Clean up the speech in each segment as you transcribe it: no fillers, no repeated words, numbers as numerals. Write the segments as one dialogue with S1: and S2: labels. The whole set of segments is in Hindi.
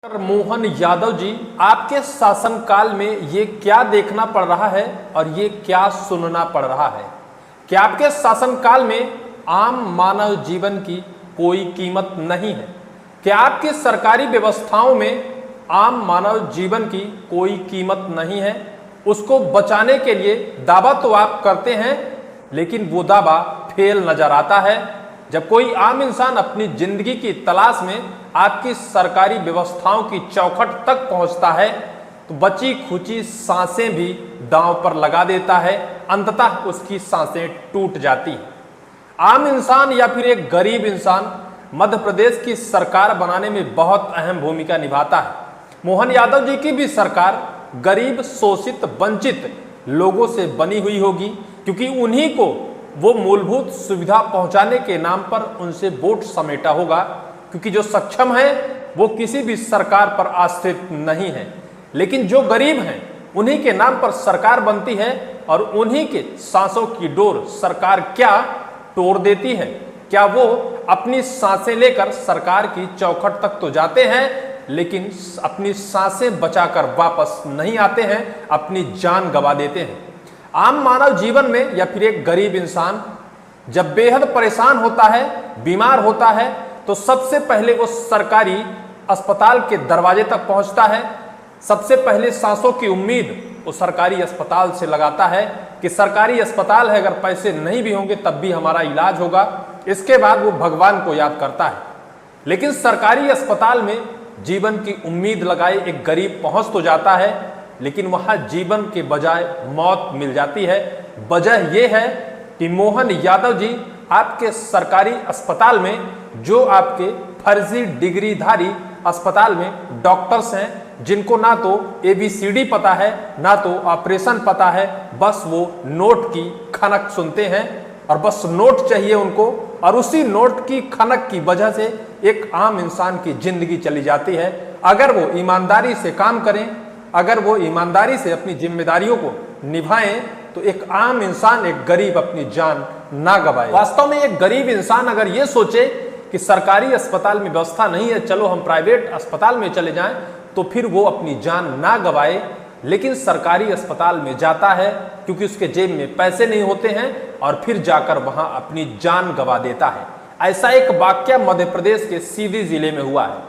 S1: मोहन यादव जी, आपके शासनकाल में ये क्या देखना पड़ रहा है और ये क्या सुनना पड़ रहा है? क्या आपके शासनकाल में आम मानव जीवन की कोई कीमत नहीं है? क्या आपकी सरकारी व्यवस्थाओं में आम मानव जीवन की कोई कीमत नहीं है? उसको बचाने के लिए दावा तो आप करते हैं, लेकिन वो दावा फेल नजर आता है। जब कोई आम इंसान अपनी जिंदगी की तलाश में आपकी सरकारी व्यवस्थाओं की चौखट तक पहुंचता है तो बची खुची सांसें भी दांव पर लगा देता है। अंततः उसकी सांसें टूट जाती हैं। आम इंसान या फिर एक गरीब इंसान मध्य प्रदेश की सरकार बनाने में बहुत अहम भूमिका निभाता है। मोहन यादव जी की भी सरकार गरीब, शोषित, वंचित लोगों से बनी हुई होगी, क्योंकि उन्हीं को वो मूलभूत सुविधा पहुंचाने के नाम पर उनसे वोट समेटा होगा। क्योंकि जो सक्षम है वो किसी भी सरकार पर आश्रित नहीं है, लेकिन जो गरीब हैं उन्हीं के नाम पर सरकार बनती है और उन्हीं के सांसों की डोर सरकार क्या तोड़ देती है। क्या वो अपनी सांसें लेकर सरकार की चौखट तक तो जाते हैं, लेकिन अपनी सांसें बचाकर वापस नहीं आते हैं, अपनी जान गंवा देते हैं। आम मानव जीवन में या फिर एक गरीब इंसान जब बेहद परेशान होता है, बीमार होता है, तो सबसे पहले वो सरकारी अस्पताल के दरवाजे तक पहुंचता है। सबसे पहले सांसों की उम्मीद वो सरकारी अस्पताल से लगाता है कि सरकारी अस्पताल है, अगर पैसे नहीं भी होंगे तब भी हमारा इलाज होगा। इसके बाद वो भगवान को याद करता है। लेकिन सरकारी अस्पताल में जीवन की उम्मीद लगाए एक गरीब पहुंच तो जाता है, लेकिन वहां जीवन के बजाय मौत मिल जाती है। वजह यह है कि मोहन यादव जी आपके सरकारी अस्पताल में, जो आपके फर्जी डिग्रीधारी अस्पताल में डॉक्टर्स हैं, जिनको ना तो ABCD पता है, ना तो ऑपरेशन पता है, बस वो नोट की खनक सुनते हैं और बस नोट चाहिए उनको, और उसी नोट की खनक की वजह से एक आम इंसान की जिंदगी चली जाती है। अगर वो ईमानदारी से काम करें, अगर वो ईमानदारी से अपनी जिम्मेदारियों को निभाएं, तो एक आम इंसान, एक गरीब अपनी जान ना गवाए। वास्तव में एक गरीब इंसान अगर ये सोचे कि सरकारी अस्पताल में व्यवस्था नहीं है, चलो हम प्राइवेट अस्पताल में चले जाएं, तो फिर वो अपनी जान ना गवाए। लेकिन सरकारी अस्पताल में जाता है क्योंकि उसके जेब में पैसे नहीं होते हैं, और फिर जाकर वहां अपनी जान गंवा देता है। ऐसा एक वाकया मध्य प्रदेश के सीधी जिले में हुआ है।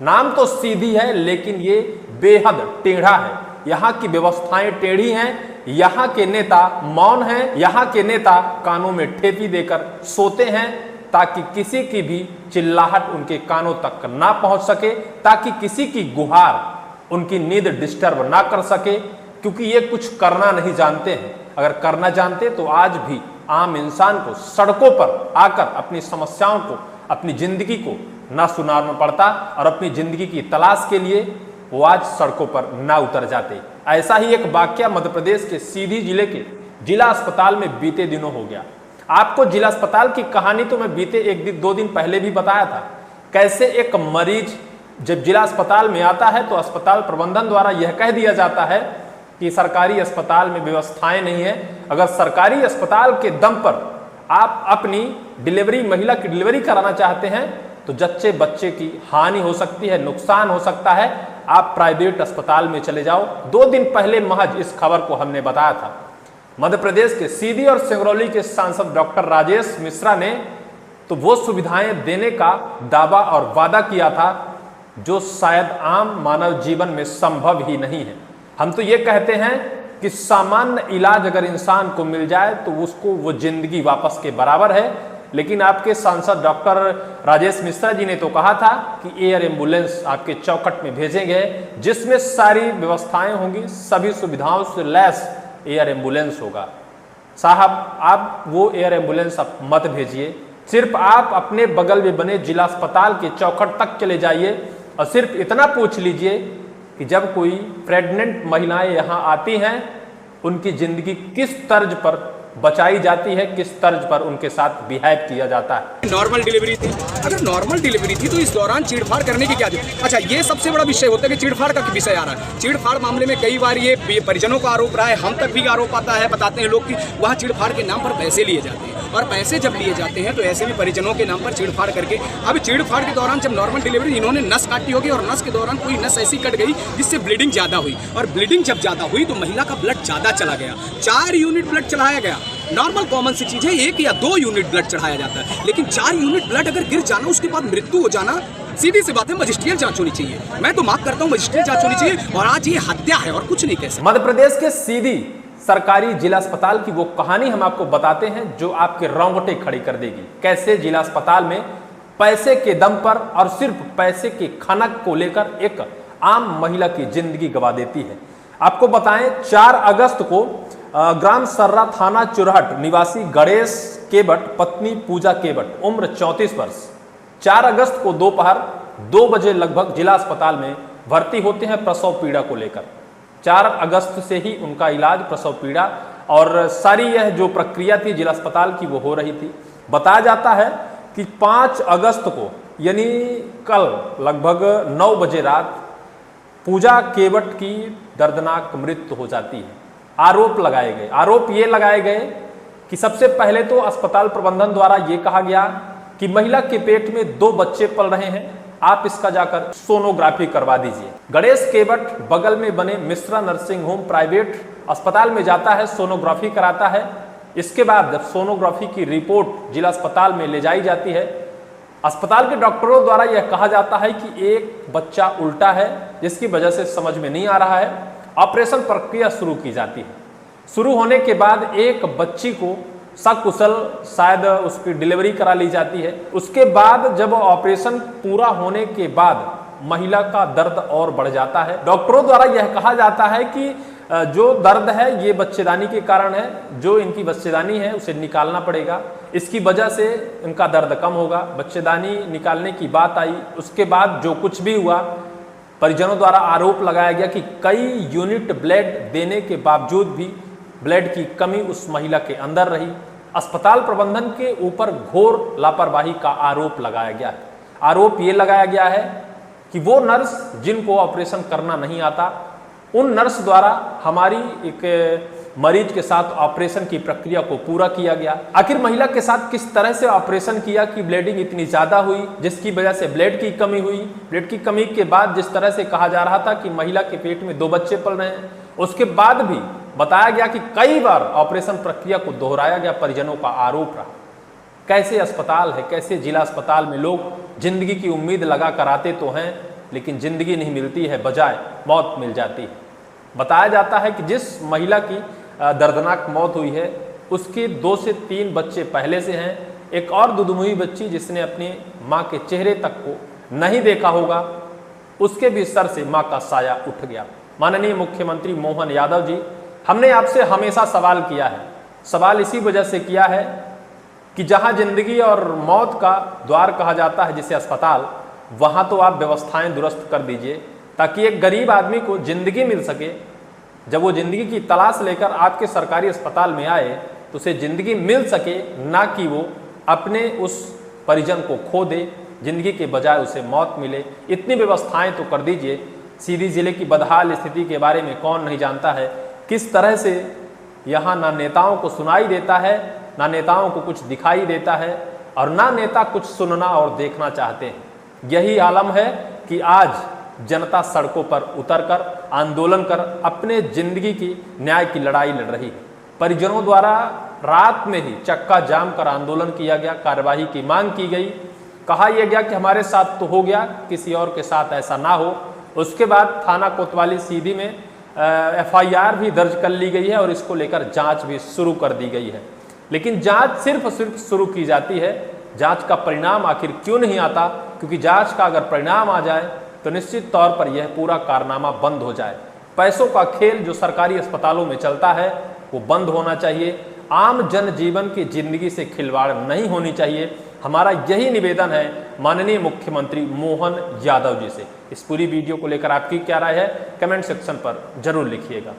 S1: नाम तो सीधी है, लेकिन ये बेहद टेढ़ा है। यहाँ की व्यवस्थाएं टेढ़ी हैं, यहाँ के नेता मौन हैं, यहाँ के नेता कानों में ठेपी देकर सोते हैं, ताकि किसी की भी चिल्लाहट उनके कानों तक ना पहुंच सके, ताकि किसी की गुहार उनकी नींद डिस्टर्ब ना कर सके, क्योंकि ये कुछ करना नहीं जानते हैं। अगर करना जानते तो आज भी आम इंसान को सड़कों पर आकर अपनी समस्याओं को, अपनी जिंदगी को ना सुनाना पड़ता, और अपनी जिंदगी की तलाश के लिए वो आज सड़कों पर ना उतर जाते। ऐसा ही एक वाकया मध्य प्रदेश के सीधी जिले के जिला अस्पताल में बीते दिनों हो गया। आपको जिला अस्पताल की कहानी तो मैं बीते एक दिन 2 दिन पहले भी बताया था। कैसे एक मरीज जब जिला अस्पताल में आता है तो अस्पताल प्रबंधन द्वारा यह कह दिया जाता है कि सरकारी अस्पताल में व्यवस्थाएं नहीं है। अगर सरकारी अस्पताल के दम पर आप अपनी डिलीवरी, महिला की डिलीवरी कराना चाहते हैं, तो जच्चे बच्चे की हानि हो सकती है, नुकसान हो सकता है, आप प्राइवेट अस्पताल में चले जाओ। 2 दिन पहले महज इस खबर को हमने बताया था। मध्य प्रदेश के सीधी और सिंगरौली के सांसद डॉक्टर राजेश मिश्रा ने तो वो सुविधाएं देने का दावा और वादा किया था जो शायद आम मानव जीवन में संभव ही नहीं है। हम तो ये कहते हैं कि सामान्य इलाज अगर इंसान को मिल जाए तो उसको वो जिंदगी वापस के बराबर है। लेकिन आपके सांसद डॉक्टर राजेश मिश्रा जी ने तो कहा था कि एयर एम्बुलेंस आपके चौखट में भेजेंगे, जिसमें सारी व्यवस्थाएं होंगी, सभी सुविधाओं से लैस एयर एम्बुलेंस होगा। साहब, आप वो एयर एम्बुलेंस आप मत भेजिए। सिर्फ आप अपने बगल में बने जिला अस्पताल के चौखट तक चले जाइए और सिर्फ इतना पूछ लीजिए कि जब कोई प्रेग्नेंट महिलाएं यहाँ आती हैं, उनकी जिंदगी किस तर्ज पर बचाई जाती है, किस तर्ज पर उनके साथ बिहेव किया जाता है।
S2: नॉर्मल डिलीवरी थी, अगर नॉर्मल डिलीवरी थी तो इस दौरान चीड़फाड़ करने की क्या जरूरत? अच्छा, ये सबसे बड़ा विषय होता है कि चीड़फाड़ का विषय आ रहा है। चीड़फाड़ मामले में कई बार ये परिजनों का आरोप रहा है, हम तक भी आरोप आता है, बताते हैं लोग कि वहाँ चीड़फाड़ के नाम पर पैसे लिए जाते हैं। और पैसे जब लिए जाते हैं तो ऐसे में परिजनों के नाम पर चीड़फाड़ करके, अब चीड़फाड़ के दौरान जब नॉर्मल डिलीवरी इन्होंने नस काटी होगी और नस के दौरान कोई नस ऐसी कट गई जिससे ब्लीडिंग ज़्यादा हुई, और ब्लीडिंग जब ज़्यादा हुई तो महिला का ब्लड ज़्यादा चला गया, 4 यूनिट ब्लड चढ़ाया गया। नॉर्मल कॉमन सी चीज़ है, 1 या 2 यूनिट ब्लड चढ़ाया जाता है, लेकिन 4 यूनिट ब्लड अगर गिर जाना उसके बाद मृत्यु हो जाना, सीधी सी बात है, मजिस्ट्रियल जांच होनी चाहिए। मैं तो मांग करता हूं मजिस्ट्रियल जांच होनी चाहिए, और आज ये हत्या है और कुछ नहीं कह सकते।
S1: मध्य प्रदेश के सीधी सरकारी जिला अस्पताल की वो कहानी हम आपको बताते हैं जो आपके रोंगटे खड़ी कर देगी। कैसे जिला अस्पताल में पैसे के दम पर और सिर्फ पैसे के खनक को लेकर एक आम महिला की जिंदगी गंवा देती है। आपको बताएं, 4 अगस्त को ग्राम सर्रा थाना चुरहट निवासी गणेश केवट पत्नी पूजा केवट उम्र 34 वर्ष 4 अगस्त को दोपहर 2 बजे लगभग जिला अस्पताल में भर्ती होते हैं प्रसव पीड़ा को लेकर। 4 अगस्त से ही उनका इलाज प्रसव पीड़ा और सारी यह जो प्रक्रिया थी जिला अस्पताल की वो हो रही थी। बताया जाता है कि 5 अगस्त को यानी कल लगभग 9 बजे रात पूजा केवट की दर्दनाक मृत्यु हो जाती है। आरोप ये लगाए गए कि सबसे पहले तो अस्पताल प्रबंधन द्वारा ये कहा गया कि महिला के पेट में 2 बच्चे पल रहे हैं, आप इसका जाकर सोनोग्राफी करवा दीजिए। गणेश केवट बगल में बने मिश्रा नर्सिंग होम प्राइवेट अस्पताल में जाता है, सोनोग्राफी कराता है। इसके बाद जब सोनोग्राफी की रिपोर्ट जिला अस्पताल में ले जाई जाती है, अस्पताल के डॉक्टरों द्वारा यह कहा जाता है कि एक बच्चा उल्टा है जिसकी वजह से समझ में नहीं आ रहा है। ऑपरेशन प्रक्रिया शुरू की जाती है। शुरू होने के बाद एक बच्ची को सकुशल शायद उसकी डिलीवरी करा ली जाती है। उसके बाद जब ऑपरेशन पूरा होने के बाद महिला का दर्द और बढ़ जाता है। डॉक्टरों द्वारा यह कहा जाता है कि जो दर्द है ये बच्चेदानी के कारण है, जो इनकी बच्चेदानी है उसे निकालना पड़ेगा, इसकी वजह से इनका दर्द कम होगा। बच्चेदानी निकालने की बात आई, उसके बाद जो कुछ भी हुआ, परिजनों द्वारा आरोप लगाया गया कि कई यूनिट ब्लड देने के बावजूद भी ब्लड की कमी उस महिला के अंदर रही। अस्पताल प्रबंधन के ऊपर घोर लापरवाही का आरोप लगाया गया है। आरोप ये लगाया गया है कि वो नर्स जिनको ऑपरेशन करना नहीं आता, उन नर्स द्वारा हमारी एक मरीज के साथ ऑपरेशन की प्रक्रिया को पूरा किया गया। आखिर महिला के साथ किस तरह से ऑपरेशन किया कि ब्लीडिंग इतनी ज़्यादा हुई, जिसकी वजह से ब्लड की कमी हुई। ब्लड की कमी के बाद जिस तरह से कहा जा रहा था कि महिला के पेट में 2 बच्चे पल रहे हैं, उसके बाद भी बताया गया कि कई बार ऑपरेशन प्रक्रिया को दोहराया गया, परिजनों का आरोप रहा। कैसे अस्पताल है, कैसे जिला अस्पताल में लोग जिंदगी की उम्मीद लगा कर आते तो हैं, लेकिन जिंदगी नहीं मिलती है, बजाय मौत मिल जाती है। बताया जाता है कि जिस महिला की दर्दनाक मौत हुई है उसके 2 से 3 बच्चे पहले से हैं। एक और दुधमुही बच्ची जिसने अपनी माँ के चेहरे तक को नहीं देखा होगा, उसके भी सर से माँ का साया उठ गया। माननीय मुख्यमंत्री मोहन यादव जी, हमने आपसे हमेशा सवाल किया है। सवाल इसी वजह से किया है कि जहाँ जिंदगी और मौत का द्वार कहा जाता है जिसे अस्पताल, वहाँ तो आप व्यवस्थाएं दुरुस्त कर दीजिए ताकि एक गरीब आदमी को जिंदगी मिल सके। जब वो जिंदगी की तलाश लेकर आपके सरकारी अस्पताल में आए तो उसे जिंदगी मिल सके, ना कि वो अपने उस परिजन को खो दे, जिंदगी के बजाय उसे मौत मिले। इतनी व्यवस्थाएं तो कर दीजिए। सीधी जिले की बदहाल स्थिति के बारे में कौन नहीं जानता है, किस तरह से यहाँ ना नेताओं को सुनाई देता है, ना नेताओं को कुछ दिखाई देता है, और ना नेता कुछ सुनना और देखना चाहते हैं। यही आलम है कि आज जनता सड़कों पर उतरकर आंदोलन कर अपने जिंदगी की न्याय की लड़ाई लड़ रही है। परिजनों द्वारा रात में ही चक्का जाम कर आंदोलन किया गया, कार्यवाही की मांग की गई। कहा यह गया कि हमारे साथ तो हो गया, किसी और के साथ ऐसा ना हो। उसके बाद थाना कोतवाली सीधी में FIR भी दर्ज कर ली गई है और इसको लेकर जांच भी शुरू कर दी गई है। लेकिन जांच सिर्फ शुरू की जाती है, जांच का परिणाम आखिर क्यों नहीं आता? क्योंकि जांच का अगर परिणाम आ जाए तो निश्चित तौर पर यह पूरा कारनामा बंद हो जाए। पैसों का खेल जो सरकारी अस्पतालों में चलता है वो बंद होना चाहिए। आम जनजीवन की जिंदगी से खिलवाड़ नहीं होनी चाहिए। हमारा यही निवेदन है माननीय मुख्यमंत्री मोहन यादव जी से। इस पूरी वीडियो को लेकर आपकी क्या राय है, कमेंट सेक्शन पर जरूर लिखिएगा।